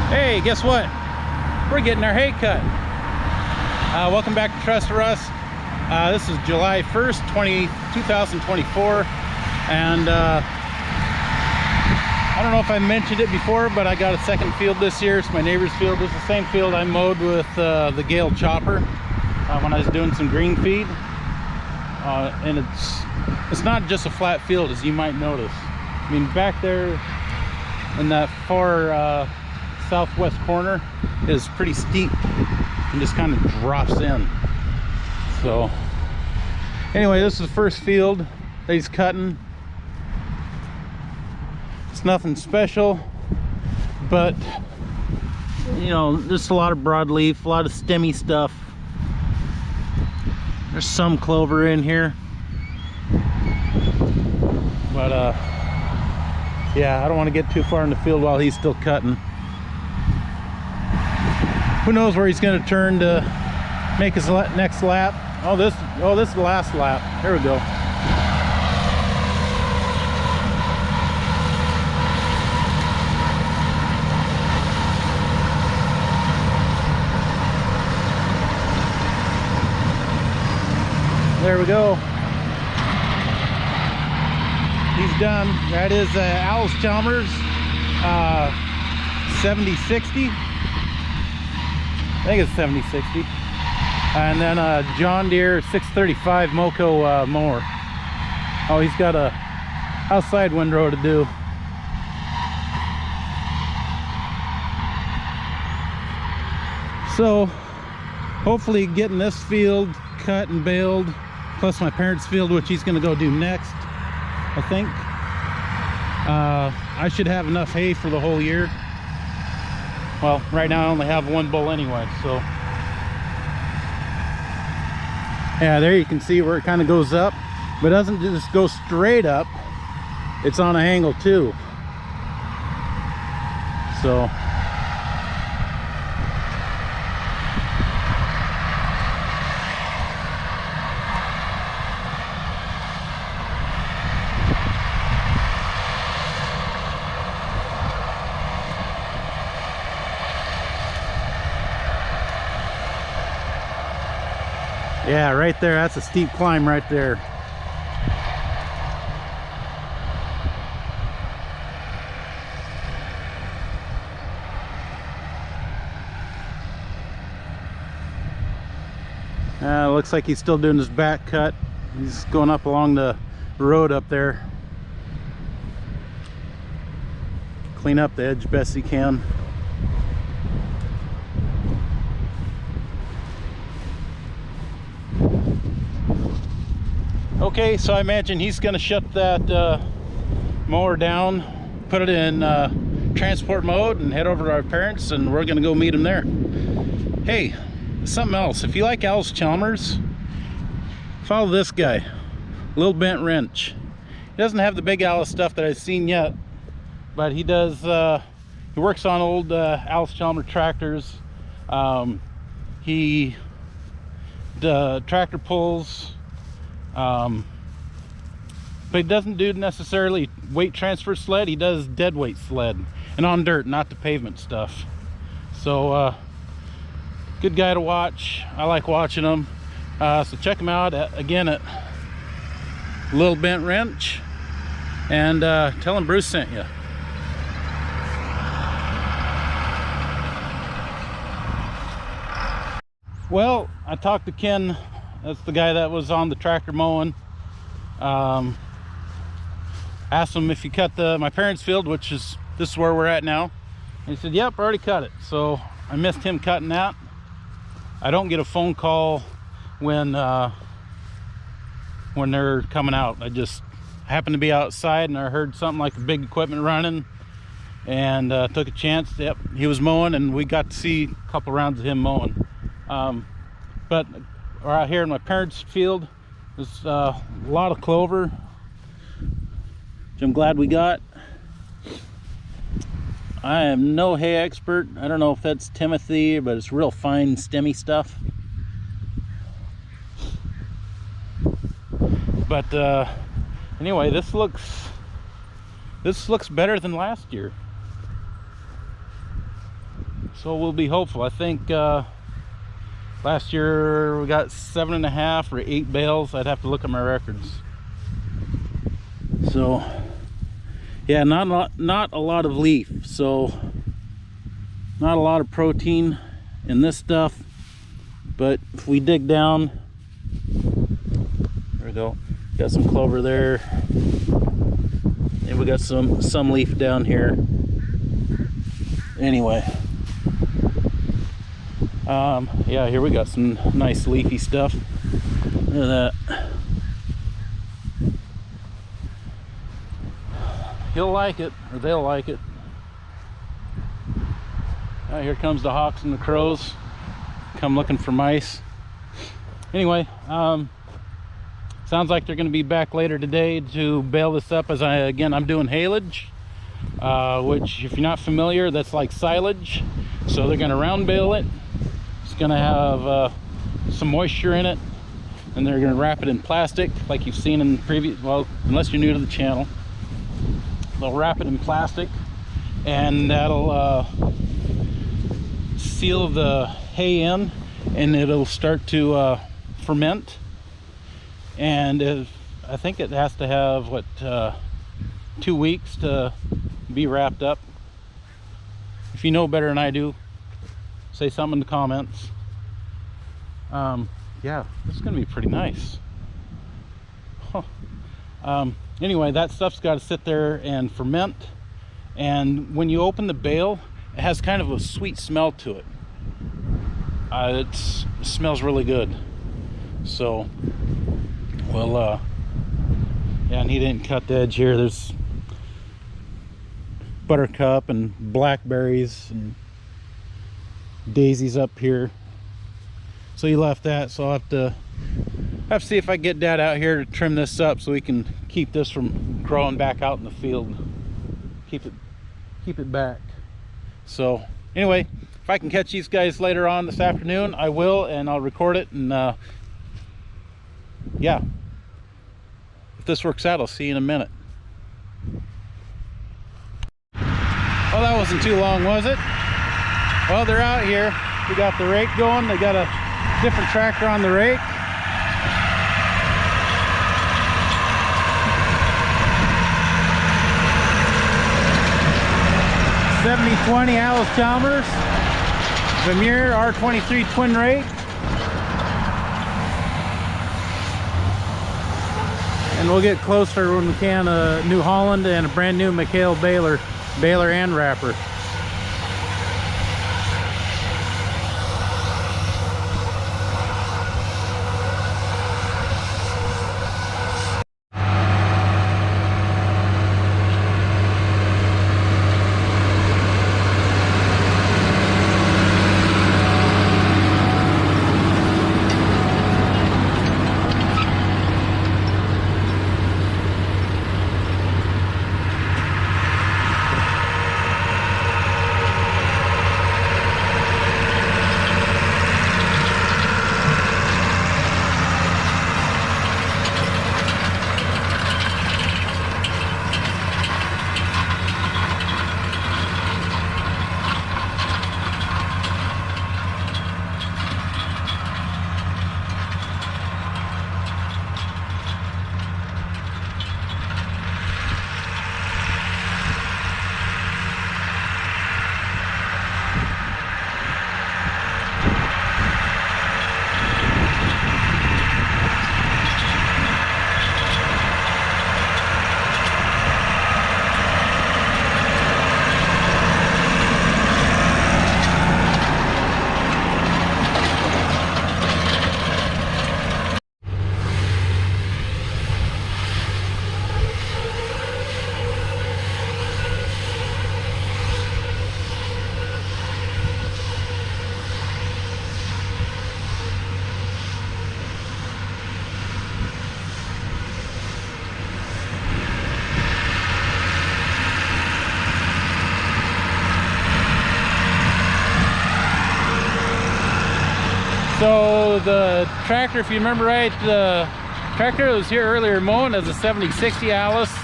Hey, guess what? We're getting our hay cut. Welcome back to Trust Russ. This is July 1st, 2024. And I don't know if I mentioned it before, but I got a second field this year. It's my neighbor's field. It's the same field I mowed with the Gale chopper when I was doing some green feed. And it's not just a flat field, as you might notice. I mean, back there in that far southwest corner is pretty steep and just kind of drops in. So anyway, this is the first field that he's cutting. It's nothing special, but you know, just a lot of broadleaf, a lot of stemmy stuff. There's some clover in here, but yeah, I don't want to get too far in the field while he's still cutting. Who knows where he's going to turn to make his next lap. Oh, this is the last lap. Here we go. There we go. He's done. That is Alice Chalmers 7060. I think it's 7060. And then John Deere 635 Moco mower. Oh, he's got a outside windrow to do. So hopefully getting this field cut and baled, plus my parents' field, which he's going to go do next, I think. I should have enough hay for the whole year. Well, right now I only have one bull anyway, so yeah, there you can see where it kind of goes up, but it doesn't just go straight up, it's on an angle too. So yeah, right there, that's a steep climb right there. Looks like he's still doing his back cut. He's going up along the road up there. Clean up the edge best he can. Okay, so I imagine he's going to shut that mower down, put it in transport mode, and head over to our parents, and we're going to go meet him there. Hey, something else. If you like Alice Chalmers, follow this guy, Little Bent Wrench. He doesn't have the big Alice stuff that I've seen yet, but he does. He works on old Alice Chalmers tractors. He tractor pulls. But he doesn't do necessarily weight transfer sled. He does dead weight sled, and on dirt, not the pavement stuff. So good guy to watch. I like watching him. So check him out again at Little Bent Wrench, and tell him Bruce sent you. Well, I talked to Ken. That's the guy that was on the tractor mowing. Asked him if he cut my parents' field, which is this is where we're at now. And he said, yep, I already cut it. So I missed him cutting that. I don't get a phone call when they're coming out. I just happened to be outside and I heard something like a big equipment running, and took a chance. Yep, he was mowing, and we got to see a couple rounds of him mowing. But we're out here in my parents' field. There's a lot of clover, which I'm glad we got. I am no hay expert. I don't know if that's Timothy, but it's real fine stemmy stuff. But anyway, this looks better than last year. So we'll be hopeful. I think last year we got 7.5 or 8 bales. I'd have to look at my records. So yeah, not a lot of leaf, so not a lot of protein in this stuff. But if we dig down, there we go, got some clover there, and we got some leaf down here. Anyway, yeah, here we got some nice leafy stuff. Look at that. He'll like it, or they'll like it. Here comes the hawks and the crows, come looking for mice. Anyway, sounds like they're going to be back later today to bale this up. As I'm doing haylage, which, if you're not familiar, that's like silage. So they're going to round bale it. It's going to have some moisture in it, and they're going to wrap it in plastic, like you've seen in previous, well, unless you're new to the channel. They'll wrap it in plastic, and that'll seal the hay in, and it'll start to ferment. And I think it has to have, what, 2 weeks to be wrapped up. If you know better than I do, say something in the comments. Yeah, this is gonna be pretty nice. Huh. Anyway, that stuff's got to sit there and ferment, and when you open the bale, it has kind of a sweet smell to it. It smells really good. So, well, yeah, and he didn't cut the edge here. There's buttercup and blackberries and daisies up here. So he left that, so I'll have to see if I get Dad out here to trim this up so we can keep this from growing back out in the field. Keep it back. So anyway, if I can catch these guys later on this afternoon, I will, and I'll record it. And yeah, if this works out, I'll see you in a minute. Well, that wasn't too long, was it? Well, they're out here. We got the rake going. They got a different tractor on the rake. '70-20 Alice Chalmers Vermeer R23 twin rake, and we'll get closer when we can. A New Holland and a brand new McHale baler and wrapper. So the tractor, if you remember right, the tractor that was here earlier mowing is a 70-60 Alice.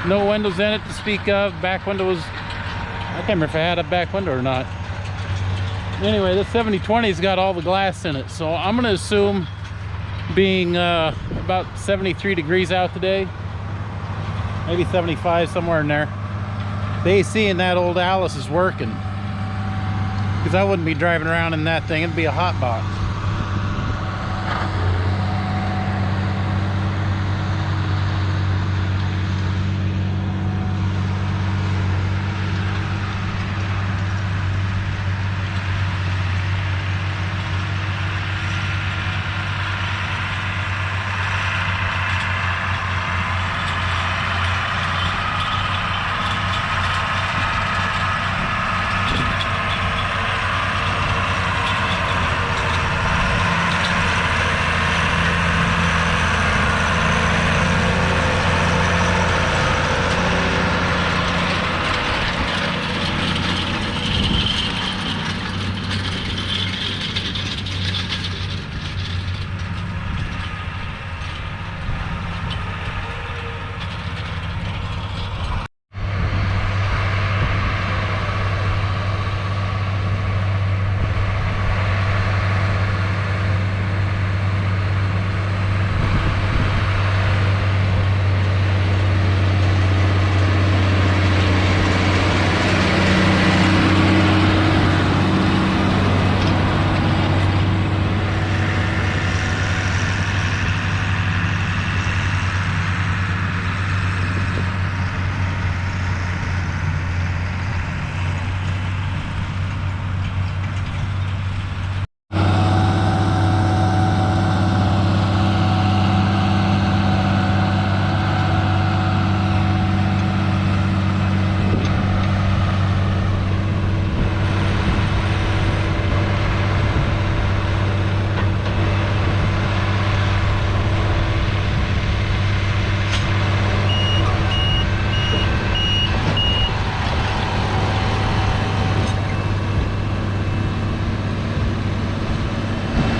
No windows in it to speak of. Back window was, I can't remember if I had a back window or not. Anyway, this 7020's got all the glass in it, so I'm gonna assume, being about 73 degrees out today, maybe 75, somewhere in there, the AC in that old Alice is working, because I wouldn't be driving around in that thing. It'd be a hot box.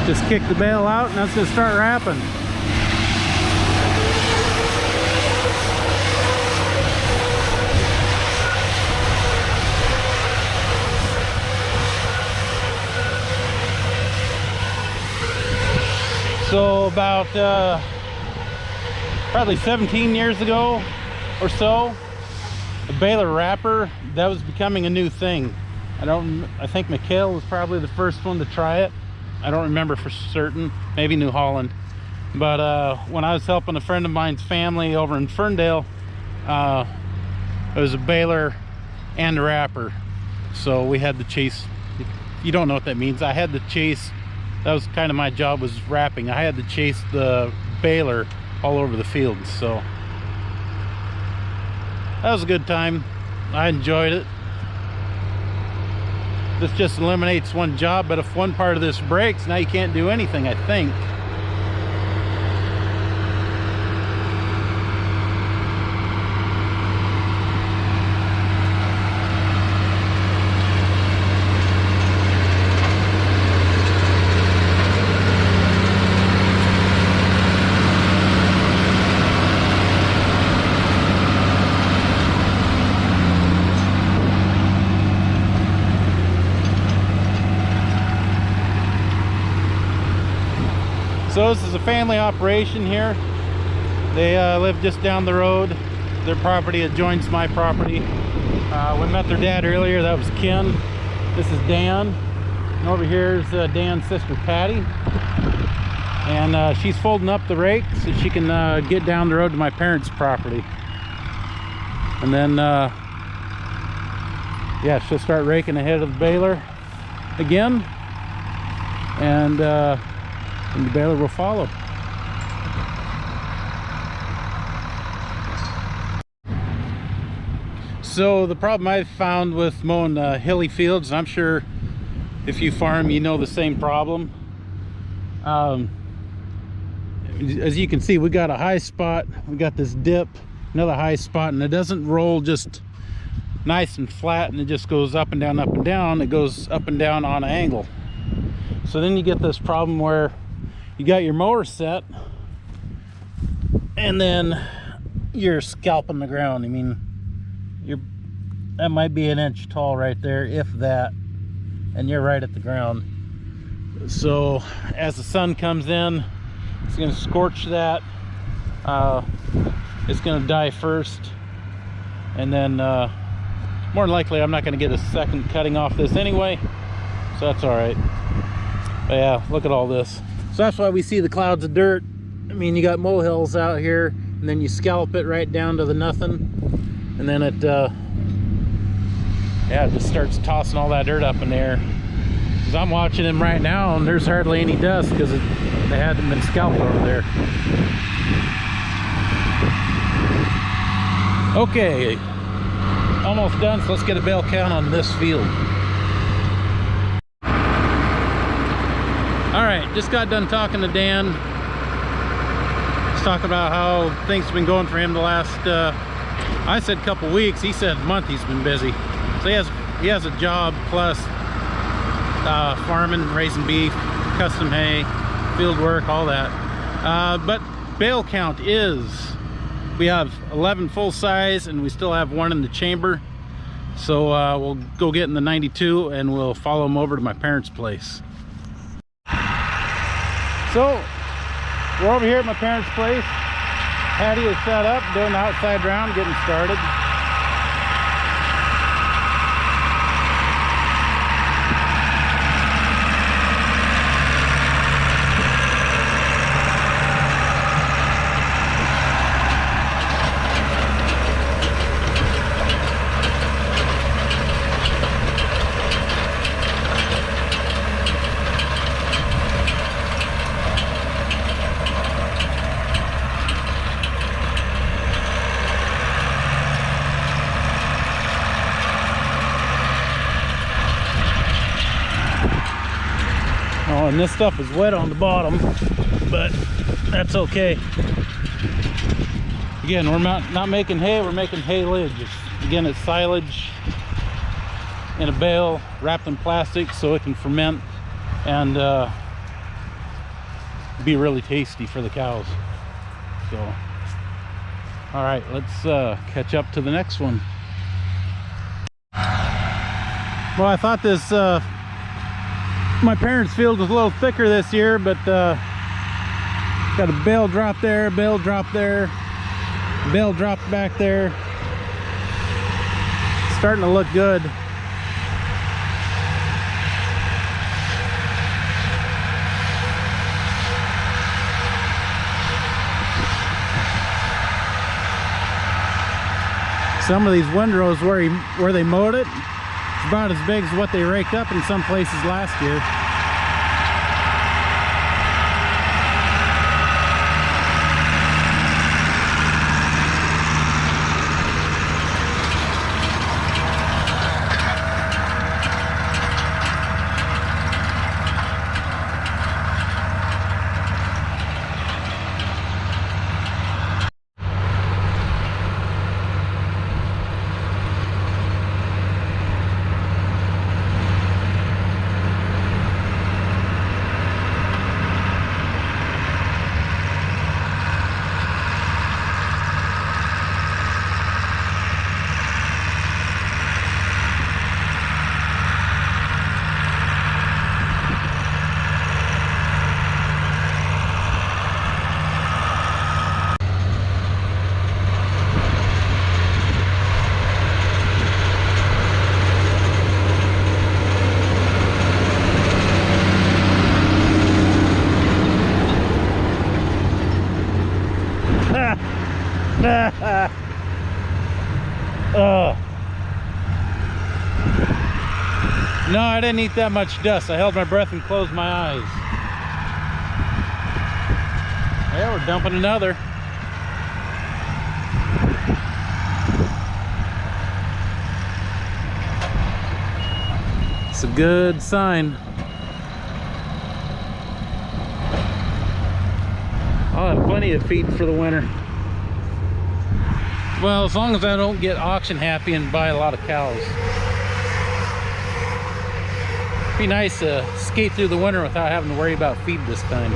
Just kick the bale out and that's gonna start wrapping. So about probably 17 years ago or so, a baler wrapper, that was becoming a new thing. I think Mikhail was probably the first one to try it. I don't remember for certain, maybe New Holland. But when I was helping a friend of mine's family over in Ferndale, it was a baler and a wrapper. So we had to chase, if you don't know what that means, I had to chase, that was kind of my job, was wrapping. I had to chase the baler all over the field. So that was a good time. I enjoyed it. This just eliminates one job, but if one part of this breaks, now you can't do anything, I think. So this is a family operation here. They live just down the road. Their property adjoins my property. We met their dad earlier. That was Ken. This is Dan. And over here is Dan's sister Patty. And she's folding up the rake so she can get down the road to my parents' property. And then, yeah, she'll start raking ahead of the baler again. And the baler will follow. So the problem I've found with mowing hilly fields, and I'm sure if you farm you know the same problem, as you can see, we got a high spot, we got this dip, another high spot, and it doesn't roll just nice and flat and it just goes up and down, it goes up and down on an angle. So then you get this problem where you got your mower set and then you're scalping the ground. I mean, that might be an inch tall right there, if that. and you're right at the ground. So as the sun comes in, it's going to scorch that. It's going to die first, and then more than likely I'm not going to get a second cutting off this anyway, so that's all right. But yeah, look at all this. So that's why we see the clouds of dirt. I mean, you got molehills out here, and then you scallop it right down to the nothing, and then it yeah, it just starts tossing all that dirt up in the air. Because I'm watching them right now, and there's hardly any dust because they hadn't been scalped over there. Okay, almost done, so let's get a bale count on this field. All right, just got done talking to Dan. He's talking about how things have been going for him the last, I said couple weeks, he said month he's been busy. So he has a job plus farming, raising beef, custom hay, field work, all that. But bale count is, we have 11 full size and we still have one in the chamber. So we'll go get in the 92 and we'll follow them over to my parents' place. So we're over here at my parents' place. Patty is set up, doing the outside round, getting started. Oh, and this stuff is wet on the bottom, but that's okay. Again, we're not making hay, we're making haylage. Again, it's silage in a bale wrapped in plastic so it can ferment and be really tasty for the cows. So, all right, let's catch up to the next one. Well, I thought this my parents' field was a little thicker this year, but got a bale drop there, bale drop there, bale drop back there. It's starting to look good. Some of these windrows where they mowed it, it's about as big as what they raked up in some places last year. No, I didn't eat that much dust. I held my breath and closed my eyes. Yeah, we're dumping another. It's a good sign. I'll have plenty of feed for the winter. Well, as long as I don't get auction happy and buy a lot of cows. It'd be nice to skate through the winter without having to worry about feed this time.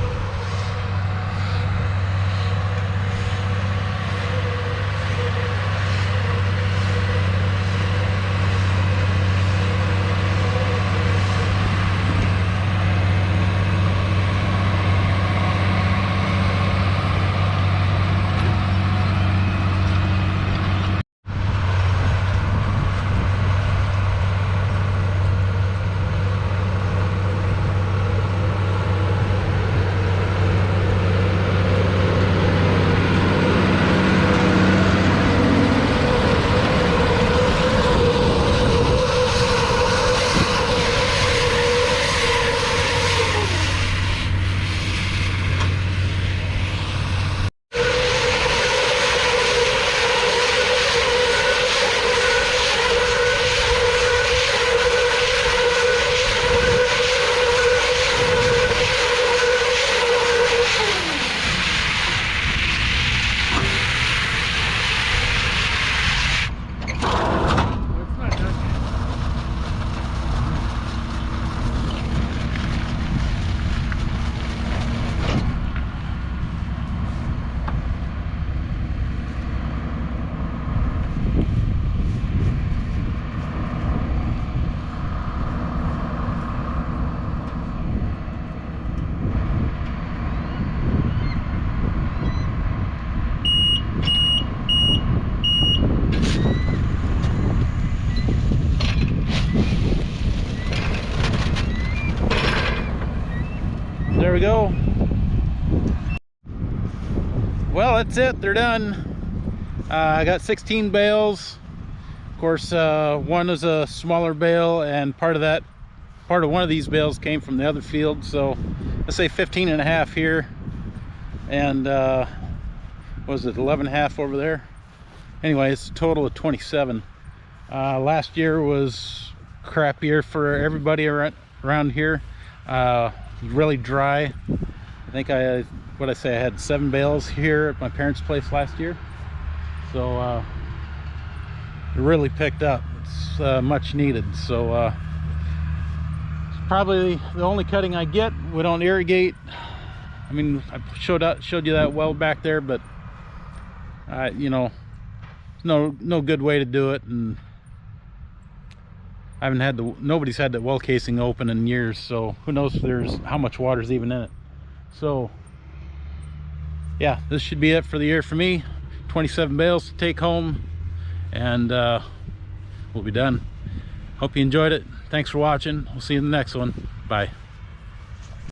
There we go. Well, that's it. They're done. I got 16 bales. Of course, one is a smaller bale, and part of one of these bales came from the other field. So let's say 15 and a half here, and what was it, 11 and a half over there? Anyway, it's a total of 27. Last year was a crap year for everybody around here. Really dry. I think I had 7 bales here at my parents' place last year. So it really picked up. It's much needed. So it's probably the only cutting I get. We don't irrigate. I mean, I showed you that well back there, but you know, no good way to do it, and I haven't nobody's had the well casing open in years, so who knows how much water's even in it. So yeah, this should be it for the year for me. 27 bales to take home, and we'll be done. Hope you enjoyed it. Thanks for watching. We'll see you in the next one. Bye.